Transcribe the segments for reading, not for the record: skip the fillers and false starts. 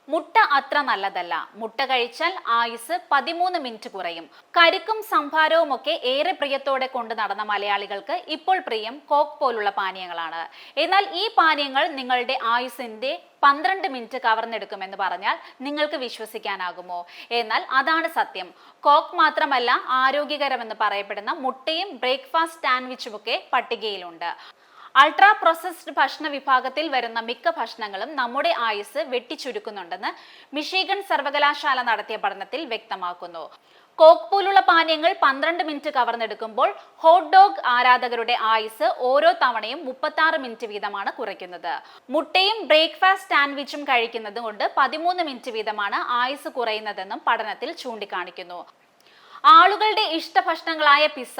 മുട്ട അത്ര നല്ലതല്ല. മുട്ട കഴിച്ചാൽ ആയുസ് 13 മിനിറ്റ് കുറയും. കരിക്കും സംഭാരവും ഒക്കെ ഏറെ പ്രിയത്തോടെ കൊണ്ട് നടന്ന മലയാളികൾക്ക് ഇപ്പോൾ പ്രിയം കോക്ക് പോലുള്ള പാനീയങ്ങളാണ്. എന്നാൽ ഈ പാനീയങ്ങൾ നിങ്ങളുടെ ആയുസിന്റെ 12 മിനിറ്റ് കവർന്നെടുക്കുമെന്ന് പറഞ്ഞാൽ നിങ്ങൾക്ക് വിശ്വസിക്കാനാകുമോ? എന്നാൽ അതാണ് സത്യം. കോക്ക് മാത്രമല്ല, ആരോഗ്യകരമെന്ന് പറയപ്പെടുന്ന മുട്ടയും ബ്രേക്ക്ഫാസ്റ്റ് സാൻഡ്വിച്ചുമൊക്കെ പട്ടികയിലുണ്ട്. അൾട്രാ പ്രോസസ്ഡ് ഭക്ഷണ വിഭാഗത്തിൽ വരുന്ന മിക്ക ഭക്ഷണങ്ങളും നമ്മുടെ ആയുസ് വെട്ടിച്ചുരുക്കുന്നുണ്ടെന്ന് മിഷിഗൺ സർവകലാശാല നടത്തിയ പഠനത്തിൽ വ്യക്തമാക്കുന്നു. കോക്ക് പോലുള്ള പാനീയങ്ങൾ 12 മിനിറ്റ് കവർന്നെടുക്കുമ്പോൾ ഹോട്ട് ഡോഗ് ആരാധകരുടെ ആയുസ് ഓരോ തവണയും 36 മിനിറ്റ് വീതമാണ് കുറയ്ക്കുന്നത്. മുട്ടയും ബ്രേക്ക്ഫാസ്റ്റ് സാൻഡ്വിച്ചും കഴിക്കുന്നത് കൊണ്ട് 13 മിനിറ്റ് വീതമാണ് ആയുസ് കുറയുന്നതെന്നും പഠനത്തിൽ ചൂണ്ടിക്കാണിക്കുന്നു. ആളുകളുടെ ഇഷ്ടഭക്ഷണങ്ങളായ pizza,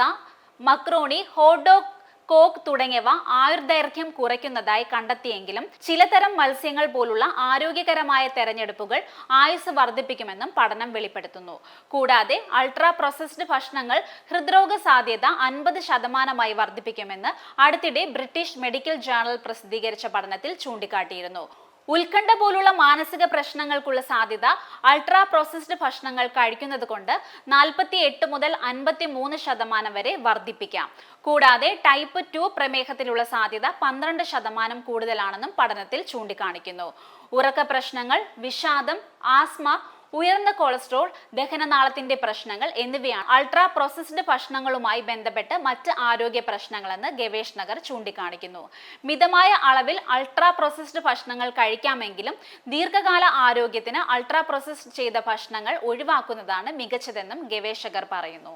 macaroni, hot dog, coke തുടങ്ങിയവ ആയുർദൈർഘ്യം കുറയ്ക്കുന്നതായി കണ്ടെത്തിയെങ്കിലും ചിലതരം മത്സ്യങ്ങൾ പോലുള്ള ആരോഗ്യകരമായ തെരഞ്ഞെടുപ്പുകൾ ആയുസ് വർദ്ധിപ്പിക്കുമെന്നും പഠനം വെളിപ്പെടുത്തുന്നു. കൂടാതെ അൾട്രാ പ്രോസസ്ഡ് ഭക്ഷണങ്ങൾ ഹൃദ്രോഗ സാധ്യത 50% വർദ്ധിപ്പിക്കുമെന്ന് അടുത്തിടെ ബ്രിട്ടീഷ് മെഡിക്കൽ ജേർണൽ പ്രസിദ്ധീകരിച്ച പഠനത്തിൽ ചൂണ്ടിക്കാട്ടിയിരുന്നു. ഉത്കണ്ഠ പോലുള്ള മാനസിക പ്രശ്നങ്ങൾക്കുള്ള സാധ്യത അൾട്രാ പ്രോസസ്ഡ് ഭക്ഷണങ്ങൾ കഴിക്കുന്നത് കൊണ്ട് 48 മുതൽ 53% വരെ വർദ്ധിപ്പിക്കാം. കൂടാതെ ടൈപ്പ് 2 പ്രമേഹത്തിലുള്ള സാധ്യത 12% കൂടുതലാണെന്നും പഠനത്തിൽ ചൂണ്ടിക്കാണിക്കുന്നു. ഉറക്ക പ്രശ്നങ്ങൾ, വിഷാദം, ആസ്മ, ഉയർന്ന കൊളസ്ട്രോൾ, ദഹനനാളത്തിന്റെ പ്രശ്നങ്ങൾ എന്നിവയാണ് അൾട്രാ പ്രോസസ്ഡ് ഭക്ഷണങ്ങളുമായി ബന്ധപ്പെട്ട് മറ്റ് ആരോഗ്യ പ്രശ്നങ്ങളെന്ന് ഗവേഷകർ ചൂണ്ടിക്കാണിക്കുന്നു. മിതമായ അളവിൽ അൾട്രാ പ്രോസസ്ഡ് ഭക്ഷണങ്ങൾ കഴിക്കാമെങ്കിലും ദീർഘകാല ആരോഗ്യത്തിന് അൾട്രാ പ്രോസസ്ഡ് ചെയ്ത ഭക്ഷണങ്ങൾ ഒഴിവാക്കുന്നതാണ് മികച്ചതെന്നും ഗവേഷകർ പറയുന്നു.